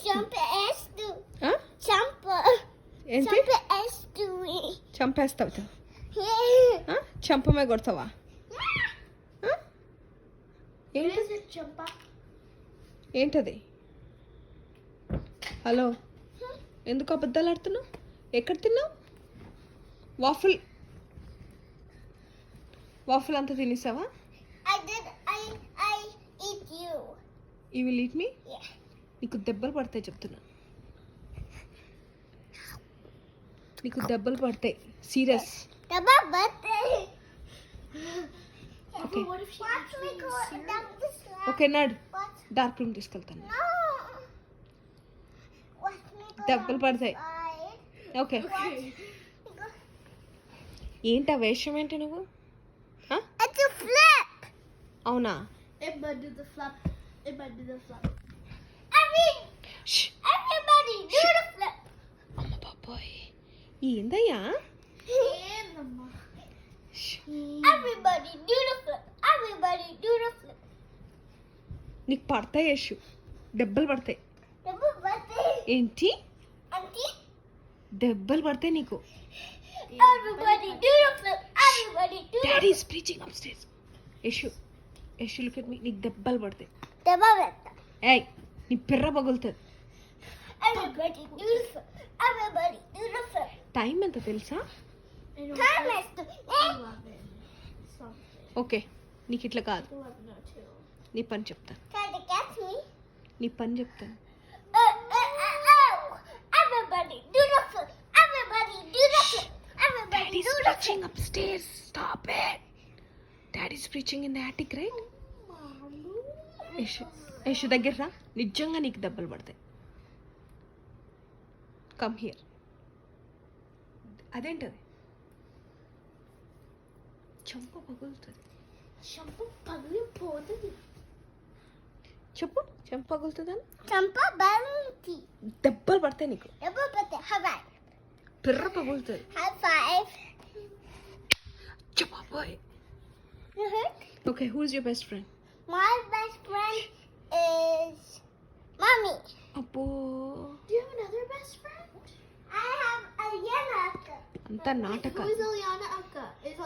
చంపేస్తూ ఆ? ఏంటి చంపేస్తూ చంపేస్తావు ఆ? చంపమే కొడతావా ఆ? ఏంటి చంప ఏంటది హలో ఎందుకు అబద్ధాలు ఆడుతున్నావు ఎక్కడ తిన్నావు వాఫిల్ వాఫిల్ అంతా తినేసావా I eat you. ఈ విల్ ఈట్ మీ Yeah. నీకు దెబ్బలు పడతాయి చెప్తున్నా నీకు దెబ్బలు పడతాయి serious The birthday. Okay. What if she actually okay నాడు What? డార్క్ రూమ్ తీసుకెళ్తాను No. Watch me go దెబ్బలు పడతాయి outside. Okay What? ఏంటి ఆ వేషం ఏంటి నువ్వు ఆ? It's a flip. అవునా It might do the flip. It might do the flip. ష్. Everybody do the flip. అమ్మ బాబోయ్ ఏందయ్యా Everybody do the flip. Everybody do the flip. నీకు పడతాయి యశు దెబ్బలు పడతాయి Double birthday. ఏంటి Auntie. దెబ్బలు పడతాయి నీకు Everybody do the flip. Everybody do the daddy is preaching up stage Yashu Yashu look at me నీకు దెబ్బలు పడతాయి Double birthday. ఏయ్ నీ పిర్ర పగులుతుంది Everybody do the flip. Everybody do the flip. Time ఎంత తెలుసా Time is to 11. ఓకే నీకు ఇట్లా కాదు 11:02. నీ పని చెప్తాను Try to catch me. నీ పని చెప్తాను Everybody do the flip. Everybody do the flip. Everybody do the flip. preaching upstairs. Stop it. Daddy's preaching in the attic, right? Yashu దగ్గర రా నిజంగా నీకు దెబ్బలు పడతాయి కమ్ హియర్ అదేంటది చంప పగులుతుంది Shampoo పగిలిపోతుంది. చెప్పు చంప పగులుతుందని చంప బంతి. దెబ్బలు పడతాయి నీకు Double birthday. High five. పిర్ర పగులుతుంది High five. చెప్పబోయ్ You hurt? Okay who is your best friend My best friend is Mommy. అబ్బో Do you have another best friend? I have Aliana. అంతా నాటకాలు Aliana?